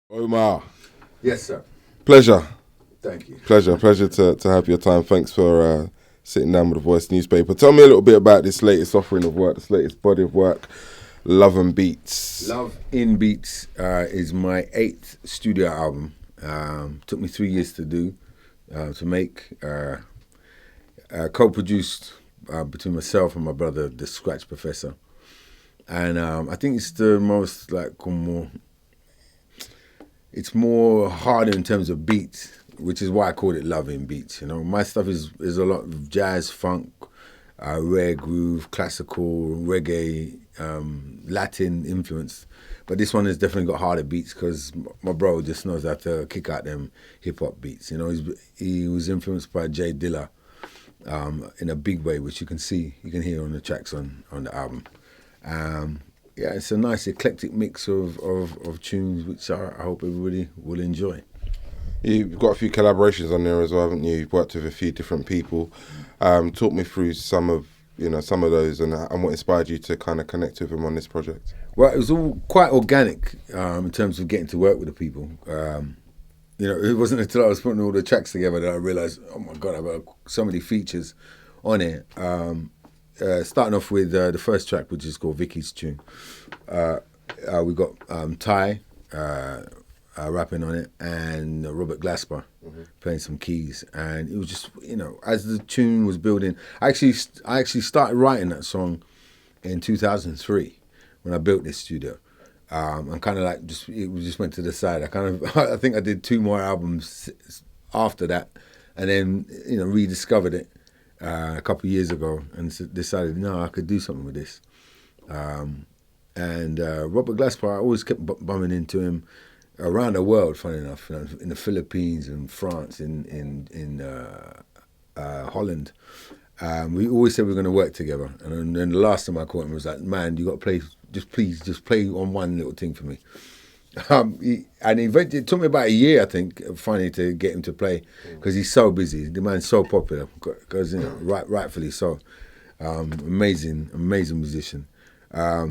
Omar, Yes, sir. pleasure, Thank you. pleasure to have your time. Thanks for sitting down with the Voice newspaper. Tell me a little bit about this latest offering of work, this latest body of work, Love and Beats. Love in Beats is my 8th studio album. Took me 3 years to do, to make. Co-produced between myself and my brother, the Scratch Professor. And I think it's the most it's more harder in terms of beats, which is why I called it Love in Beats. You know, my stuff is a lot of jazz, funk, rare groove, classical, reggae, Latin influence. But this one has definitely got harder beats because my bro just knows how to kick out them hip hop beats. You know, he was influenced by Jay Dilla in a big way, which you can hear on the tracks on the album. Yeah, it's a nice eclectic mix of tunes, which I hope everybody will enjoy. You've got a few collaborations on there as well, haven't you? You've worked with a few different people. Talk me through some of those and what inspired you to kind of connect with them on this project. Well, it was all quite organic in terms of getting to work with the people. It wasn't until I was putting all the tracks together that I realised, oh my God, I've got so many features on it. Starting off with the first track, which is called Vicky's Tune. We got Ty rapping on it and Robert Glasper playing some keys. And it was just, as the tune was building, I actually started writing that song in 2003 when I built this studio. And kind of like it just went to the side. I think I did 2 more albums after that, and then rediscovered it a couple of years ago and decided I could do something with this. And Robert Glasper, I always kept bumming into him around the world. Funny enough, in the Philippines and France, in Holland. We always said we were going to work together. And then the last time I caught him was like, man, you got to play. Just play on one little thing for me. It took me about a year, I think, finally to get him to play because he's so busy. The man's so popular, because rightfully so. Amazing musician. But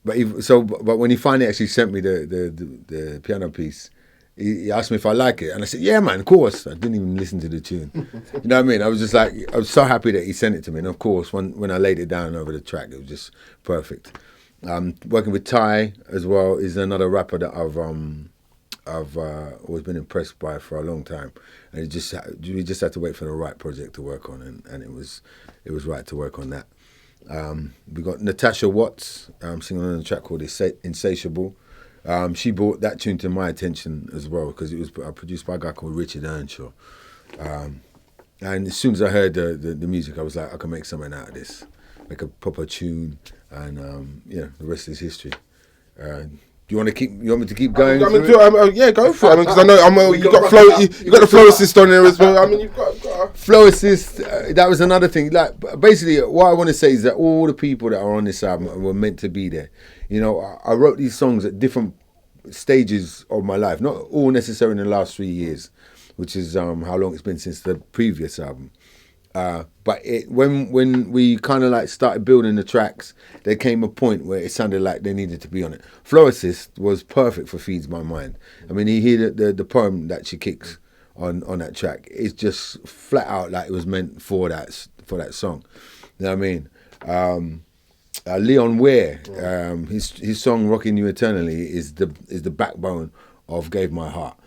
when he finally actually sent me the piano piece, he asked me if I like it, and I said, "Yeah, man, of course." I didn't even listen to the tune. You know what I mean? I was just like, I was so happy that he sent it to me, and of course, when I laid it down over the track, it was just perfect. Working with Ty as well is another rapper that I've always been impressed by for a long time, and we just had to wait for the right project to work on, and it was right to work on that. We got Natasha Watts singing on a track called Insatiable. She brought that tune to my attention as well because it was produced by a guy called Richard Earnshaw. And as soon as I heard the music, I was like, I can make something out of this, make a proper tune, and the rest is history. You want me to keep going? Yeah, go for it. Because I know you got the flow assist on there as well. I mean, you've got flow assist. That was another thing. Like, basically, what I want to say is that all the people that are on this album were meant to be there. I wrote these songs at different stages of my life, not all necessarily in the last 3 years, which is how long it's been since the previous album. But when we kind of like started building the tracks, there came a point where it sounded like they needed to be on it. Flow Assist was perfect for Feeds My Mind. I mean, you hear the poem that she kicks on that track. It's just flat out like it was meant for that song. You know what I mean? Leon Ware, his song "Rocking You Eternally" is the backbone of "Gave My Heart."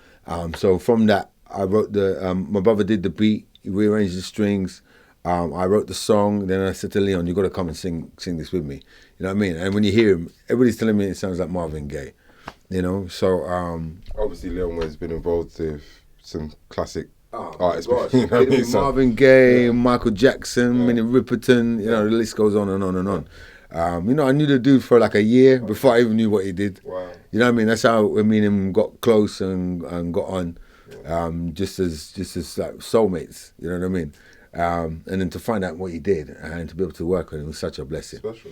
So from that, I wrote my brother did the beat. He rearranged the strings. I wrote the song. Then I said to Leon, "You got to come and sing this with me." You know what I mean? And when you hear him, everybody's telling me it sounds like Marvin Gaye. So obviously Leon has been involved with some classic artists. Marvin Gaye, Michael Jackson, Minnie Riperton. The list goes on and on and on. I knew the dude for like a year before I even knew what he did. Wow. You know what I mean? That's how me and him got close and got on. Just as like soulmates, you know what I mean? And then to find out what he did and to be able to work on it was such a blessing. Special,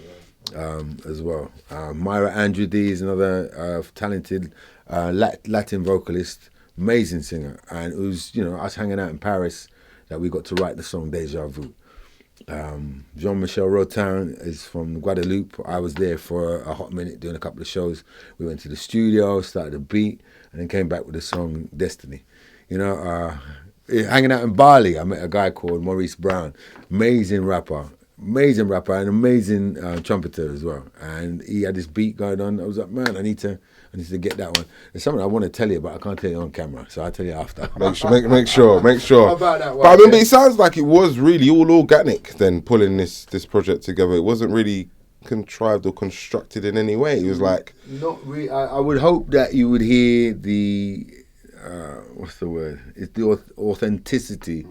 yeah. As well. Myra Andrew D is another talented Latin vocalist, amazing singer. And it was, us hanging out in Paris that we got to write the song Deja Vu. Jean-Michel Rotin is from Guadeloupe. I was there for a hot minute doing a couple of shows. We went to the studio, started a beat, and then came back with the song Destiny. You know, hanging out in Bali, I met a guy called Maurice Brown, amazing rapper and amazing trumpeter as well. And he had this beat going on. I was like, man, I need to get that one. There's something I want to tell you, but I can't tell you on camera, so I'll tell you after. Make sure. How about that one? But I mean, but it sounds like it was really all organic then, pulling this project together. It wasn't really contrived or constructed in any way. It was like... Not really. I would hope that you would hear the, what's the word? It's the authenticity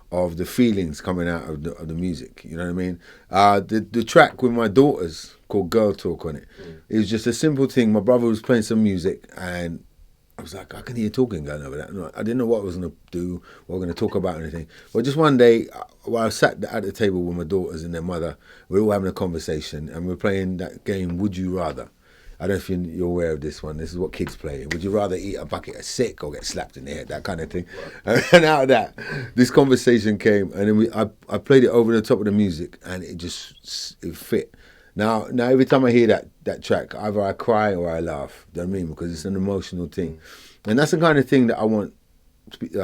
of the feelings coming out of the music. You know what I mean? The track with my daughters called Girl Talk on it. It was just a simple thing. My brother was playing some music and I was like, I can hear talking going over that. I didn't know what I was going to do, what we were going to talk about or anything. But just one day, while I sat at the table with my daughters and their mother, we were all having a conversation and we were playing that game, Would You Rather? I don't know if you're aware of this one. This is what kids play. Would you rather eat a bucket of sick or get slapped in the head? That kind of thing. Right. And out of that, this conversation came, and then I played it over the top of the music, and it fit. Now every time I hear that track, either I cry or I laugh. Do you know what I mean? Because it's an emotional thing, and that's the kind of thing that I want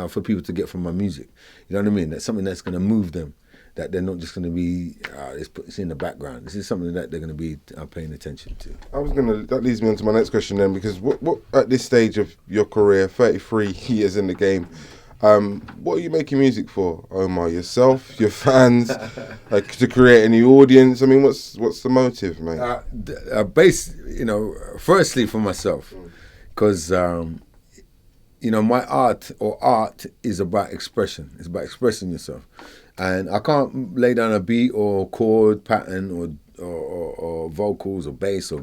for people to get from my music. You know what I mean? That's something that's going to move them. That they're not just going to be, it's in the background. This is something that they're going to be paying attention to. That leads me on to my next question then, because what at this stage of your career, 33 years in the game, what are you making music for, Omar? Yourself, your fans, like to create a new audience? I mean, what's the motive, mate? Firstly for myself, because, my art is about expression. It's about expressing yourself. And I can't lay down a beat or chord pattern or vocals or bass or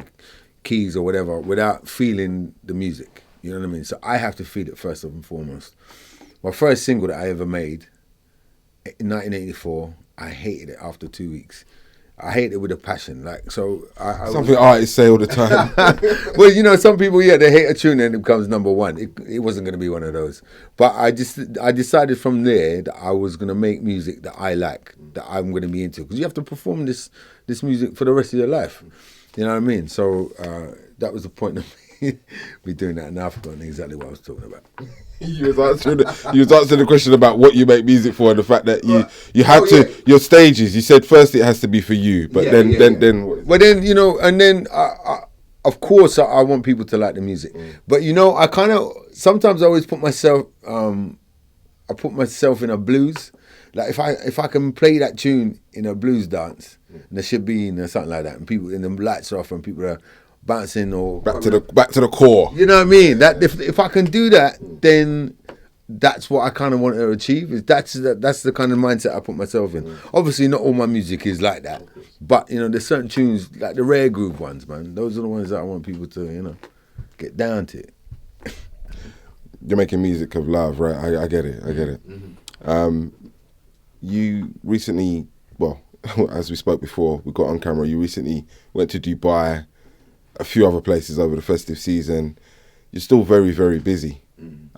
keys or whatever without feeling the music. You know what I mean? So I have to feel it first and foremost. My first single that I ever made in 1984, I hated it after 2 weeks. I hate it with a passion. Something artists say all the time. Well, some people, they hate a tune and it becomes number one. It wasn't going to be one of those. But I decided from there that I was going to make music that I like, that I'm going to be into. Because you have to perform this music for the rest of your life. You know what I mean? So that was the point of me doing that. And I've forgotten exactly what I was talking about. You was answering the question about what you make music for, and the fact that you had your stages. You said first it has to be for you, but then. And then of course I want people to like the music, but I kind of sometimes I always put myself in a blues. Like if I can play that tune in a blues dance, and there should be something like that, and people and the lights are off and people are bouncing or back to the core. You know what I mean? That if I can do that, then that's what I kind of want to achieve. That's the kind of mindset I put myself in. Obviously, not all my music is like that, but there's certain tunes like the rare groove ones, man. Those are the ones that I want people to get down to. You're making music of love, right? I get it. Mm-hmm. You recently, as we spoke before, we got on camera. You recently went to Dubai, a few other places over the festive season. You're still very, very busy.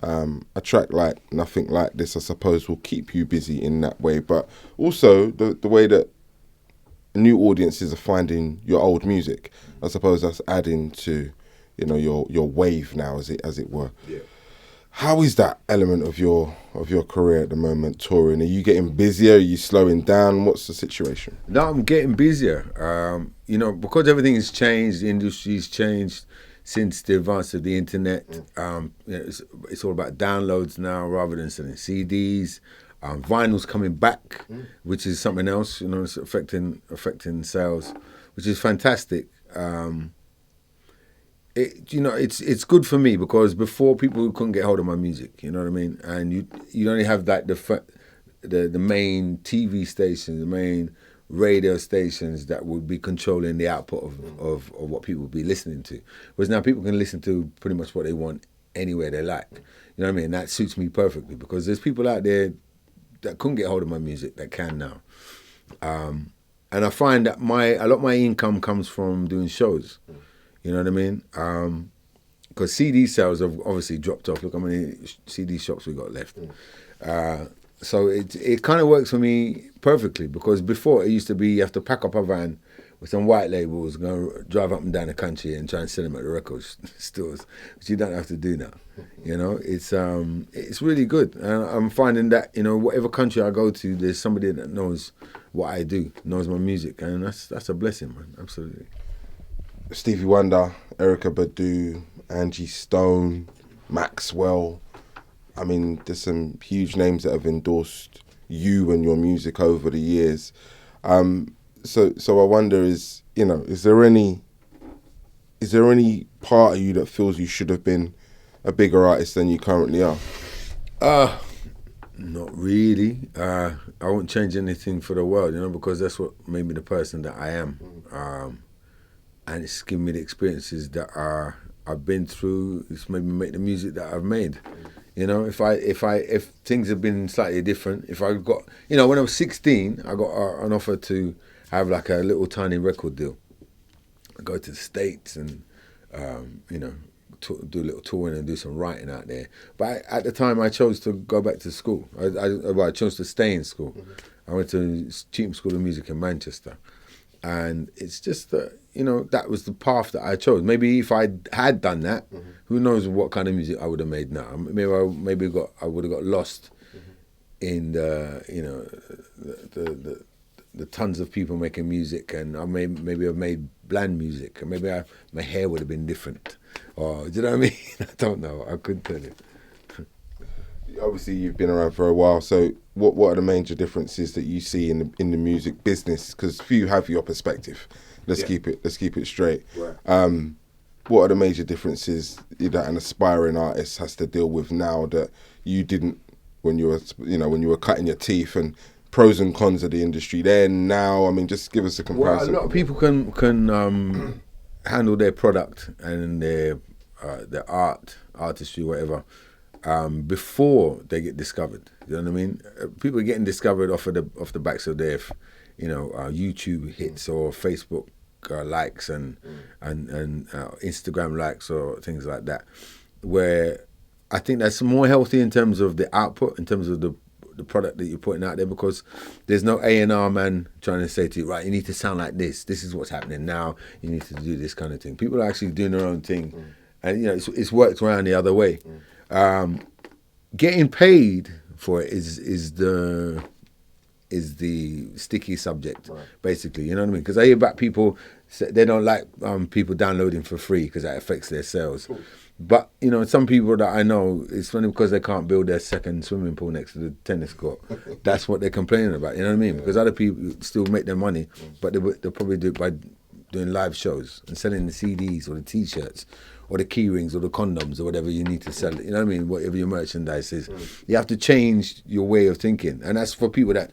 A track like Nothing Like This, I suppose, will keep you busy in that way, but also the way that new audiences are finding your old music, I suppose that's adding to your wave now, as it were. Yeah. How is that element of your career at the moment, touring? Are you getting busier? Are you slowing down? What's the situation? No, I'm getting busier. Because everything has changed, the industry's changed since the advance of the internet. It's all about downloads now rather than selling CDs. Vinyl's coming back, which is something else. It's affecting sales, which is fantastic. It's good for me because before people couldn't get hold of my music, you know what I mean? And you only have like the main TV stations, the main radio stations that would be controlling the output of what people would be listening to. Whereas now people can listen to pretty much what they want anywhere they like. You know what I mean? That suits me perfectly because there's people out there that couldn't get hold of my music that can now. And I find that a lot of my income comes from doing shows. You know what I mean? Because CD sales have obviously dropped off. Look how many CD shops we got left. So it kind of works for me perfectly, because before it used to be you have to pack up a van with some white labels, go drive up and down the country and try and sell them at the record stores, which you don't have to do now. You know, it's really good. And I'm finding that, you know, whatever country I go to, there's somebody that knows what I do, knows my music, and that's a blessing, man. Absolutely. Stevie Wonder, Erykah Badu, Angie Stone, Maxwell. I mean, there's some huge names that have endorsed you and your music over the years. So I wonder, is there any part of you that feels you should have been a bigger artist than you currently are? Not really. I won't change anything for the world, you know, because that's what made me the person that I am. And it's given me the experiences that I've been through. It's made me make the music that I've made. You know, if things have been slightly different, if I got, you know, when I was 16, I got an offer to have like a little tiny record deal. I go to the States and, you know, do a little touring and do some writing out there. But at the time, I chose to go back to school. I chose to stay in school. I went to Cheetham School of Music in Manchester. And it's just that, you know, that was the path that I chose. Maybe if I had done that, who knows what kind of music I would have made now. Maybe I would have got lost in the, you know, the tons of people making music, and maybe I've made bland music, and maybe my hair would have been different. Or, do you know what I mean? I don't know. I couldn't tell you. Obviously, you've been around for a while. So, what are the major differences that you see in the music business? Because few have your perspective. Let's keep it straight. Right. What are the major differences that an aspiring artist has to deal with now that you didn't when you were cutting your teeth, and pros and cons of the industry there now? I mean, just give us a comparison. Well, a lot of people can handle their product and their artistry, whatever, before they get discovered. You know what I mean? People are getting discovered off the backs of their, you know, YouTube hits or Facebook likes and Instagram likes or things like that. Where I think that's more healthy in terms of the output, in terms of the product that you're putting out there, because there's no A&R man trying to say to you, right, you need to sound like this. This is what's happening now. You need to do this kind of thing. People are actually doing their own thing, and you know it's worked around the other way. Getting paid for it is the sticky subject, basically. You know what I mean? Because I hear about people say they don't like people downloading for free because that affects their sales. But, you know, some people that I know, it's funny because they can't build their second swimming pool next to the tennis court. That's what they're complaining about, you know what I mean? Because other people still make their money, but they'll probably do it by doing live shows and selling the CDs or the T-shirts or the key rings or the condoms or whatever you need to sell. You know what I mean? Whatever your merchandise is. You have to change your way of thinking. And that's for people that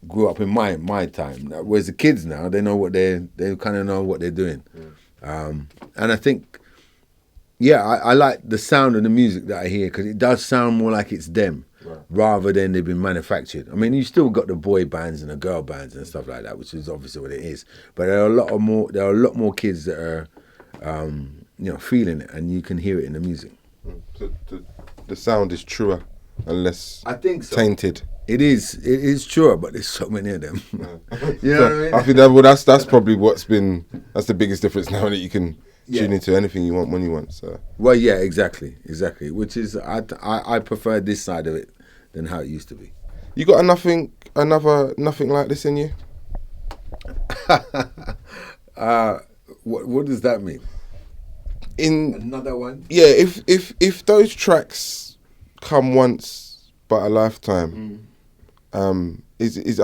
grew up in my time. Whereas the kids now, they know they kind of know what they're doing. And I think, yeah, I like the sound of the music that I hear, because it does sound more like it's them, rather than they've been manufactured. I mean, you still got the boy bands and the girl bands and stuff like that, which is obviously what it is. But there are a lot more kids that are, you know, feeling it, and you can hear it in the music. So the sound is truer and less, I think so, tainted. It is truer, but there's so many of them. You know what I mean? I think that's probably that's the biggest difference now, that you can tune into anything you want when you want. So. Well, yeah, exactly. Which is, I prefer this side of it than how it used to be. You got nothing like this in you? What does that mean? Another one? Yeah, if those tracks come once but a lifetime, are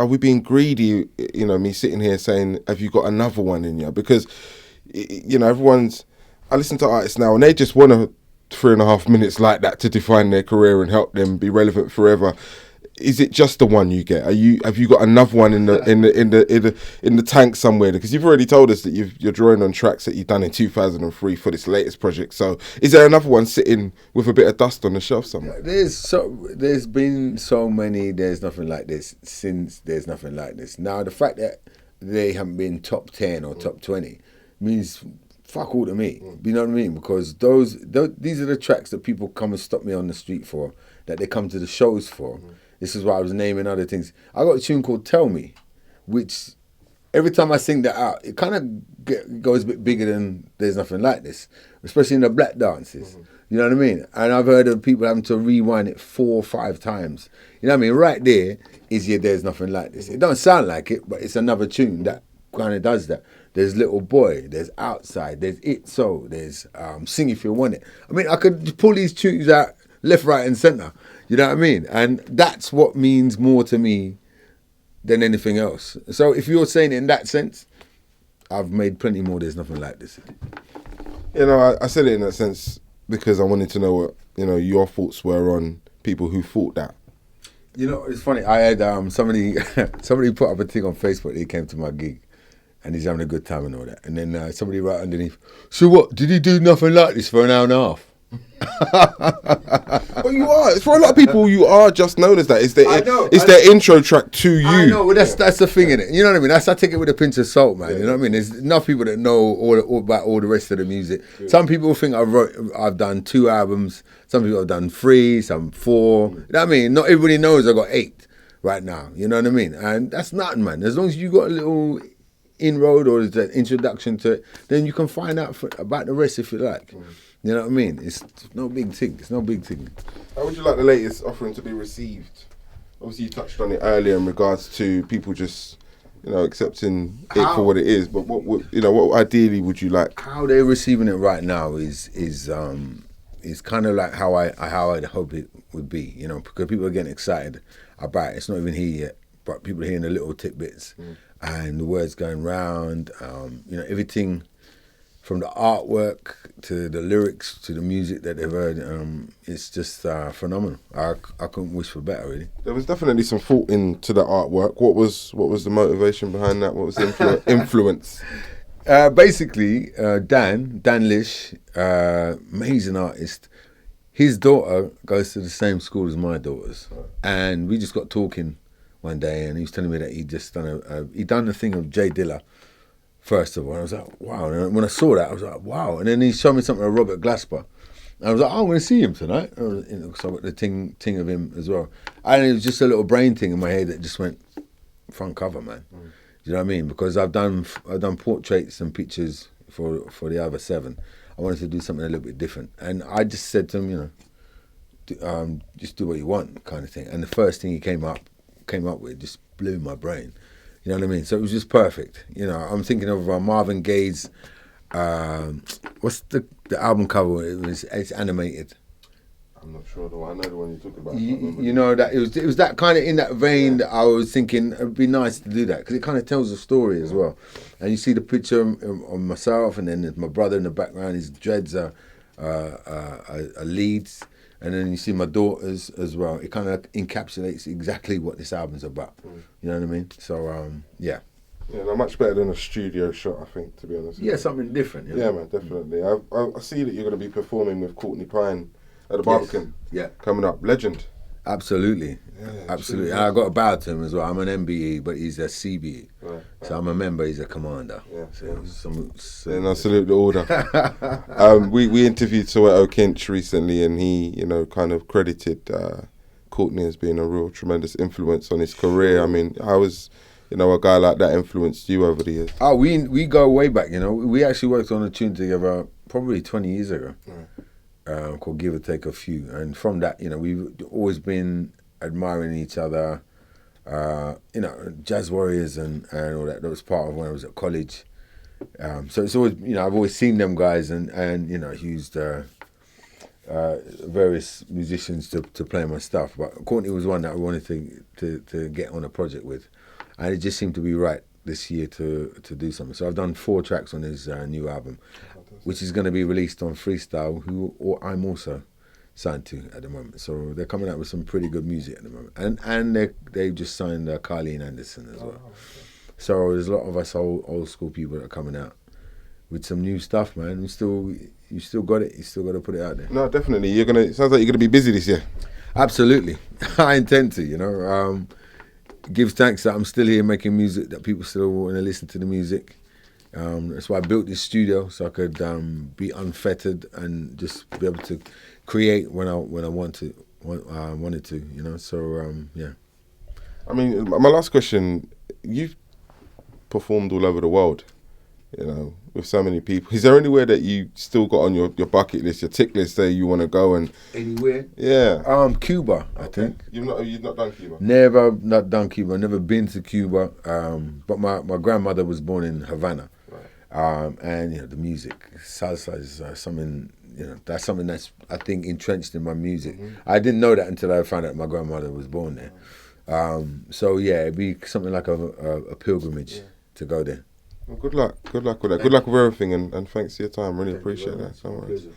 we being greedy? You know, me sitting here saying, have you got another one in you? Because, you know, I listen to artists now and they just want 3.5 minutes like that to define their career and help them be relevant forever. Is it just the one you get? Have you got another one in the tank somewhere? Because you've already told us that you're drawing on tracks that you've done in 2003 for this latest project. So is there another one sitting with a bit of dust on the shelf somewhere? There's been so many. There's nothing like this since there's nothing like this. Now the fact that they haven't been top 10 or top 20 means fuck all to me. You know what I mean? Because these are the tracks that people come and stop me on the street for, that they come to the shows for. This is why I was naming other things. I got a tune called Tell Me, which every time I sing that out, it kind of goes a bit bigger than There's Nothing Like This, especially in the black dances. You know what I mean? And I've heard of people having to rewind it 4 or 5 times. You know what I mean? Right there is your There's Nothing Like This. It don't sound like it, but it's another tune that kind of does that. There's Little Boy, there's Outside, there's It So, there's Sing If You Want It. I mean, I could pull these tunes out left, right and centre. You know what I mean? And that's what means more to me than anything else. So if you're saying it in that sense, I've made plenty more There's Nothing Like This. You know, I said it in that sense because I wanted to know what, you know, your thoughts were on people who thought that. You know, it's funny. I had somebody put up a thing on Facebook. He came to my gig, and he's having a good time and all that. And then somebody wrote underneath, "So what? Did he do nothing like this for an hour and a half?" Well, you are. For a lot of people, you are just known as that. It's their intro track to you. I know. Well, that's the thing in it. You know what I mean? I take it with a pinch of salt, man. Yeah. You know what I mean? There's enough people that know all about all the rest of the music. Yeah. Some people think I've done 2 albums. Some people have done 3, some 4. You know what I mean? Not everybody knows I've got 8 right now. You know what I mean? And that's nothing, man. As long as you got a little inroad or an introduction to it, then you can find out about the rest if you like. You know what I mean? It's no big thing. It's no big thing. How would you like the latest offering to be received? Obviously, you touched on it earlier in regards to people just, you know, accepting it for what it is. But what ideally would you like? How they're receiving it right now is kind of like how I'd hope it would be. You know, because people are getting excited about it. It's not even here yet, but people are hearing the little tidbits and the words going round. You know, everything. From the artwork to the lyrics to the music that they've heard, it's just phenomenal. I couldn't wish for better, really. There was definitely some thought into the artwork. What was the motivation behind that? What was the influence? Basically, Dan Lish, amazing artist. His daughter goes to the same school as my daughters, and we just got talking one day, and he was telling me that he'd just done the thing of Jay Dilla. First of all, I was like, wow. And when I saw that, I was like, wow. And then he showed me something of Robert Glasper. And I was like, oh, I'm going to see him tonight. So I got the ting of him as well. And it was just a little brain thing in my head that just went, front cover, man. Do you know what I mean? Because I've done portraits and pictures for the other 7. I wanted to do something a little bit different. And I just said to him, you know, just do what you want kind of thing. And the first thing he came up with just blew my brain. You know what I mean? So it was just perfect. You know, I'm thinking of Marvin Gaye's, what's the album cover? It's animated. I'm not sure the one. I know the one you're talking about. You know, that it was that kind of in that vein that I was thinking it'd be nice to do that because it kind of tells a story as well. And you see the picture of myself, and then there's my brother in the background. His dreads are leads. And then you see my daughters as well. It kind of encapsulates exactly what this album's about. You know what I mean? So, yeah. Yeah, no, much better than a studio shot, I think, to be honest. Yeah, something different. You know? Yeah, man, definitely. I see that you're going to be performing with Courtney Pine at the Barbican. Yeah. Coming up. Legend. Absolutely. Yeah, absolutely. And I got a bow to him as well. I'm an MBE, but he's a CBE. Right. So I'm a member, he's a commander. Yeah. And I salute the order. We interviewed Soweto Kinch recently, and he, you know, kind of credited Courtney as being a real tremendous influence on his career. I mean, how was, you know, a guy like that influenced you over the years? Oh, we go way back, you know. We actually worked on a tune together probably 20 years ago. Right. Called Give or Take a Few, and from that, you know, we've always been admiring each other, you know, Jazz Warriors and all that. That was part of when I was at college. So it's always, you know, I've always seen them guys and you know, used various musicians to play my stuff. But Courtney was one that I wanted to get on a project with, and it just seemed to be right this year to do something. So I've done 4 tracks on his new album, which is going to be released on Freestyle, who I'm also signed to at the moment. So they're coming out with some pretty good music at the moment. And they've just signed Carleen Anderson as well. Okay. So there's a lot of us old school people that are coming out with some new stuff, man. You still got it. You still got to put it out there. No, definitely. It sounds like you're going to be busy this year. Absolutely. I intend to, you know. Give thanks that I'm still here making music, that people still want to listen to the music. That's why I built this studio, so I could be unfettered and just be able to create when I want to wanted to, you know. So yeah. I mean, my last question: you've performed all over the world, you know, with so many people. Is there anywhere that you still got on your bucket list, your tick list, there you want to go? And Anywhere? Yeah. Cuba, I think. You've not done Cuba? Never not done Cuba. Never been to Cuba. But my grandmother was born in Havana. Right. And you know, the music, salsa is something, you know, that's something that's, I think, entrenched in my music. I didn't know that until I found out my grandmother was born there. So yeah, it'd be something like a pilgrimage to go there. Well, good luck with that. Good luck with everything, and thanks for your time. Really appreciate that. Pleasure.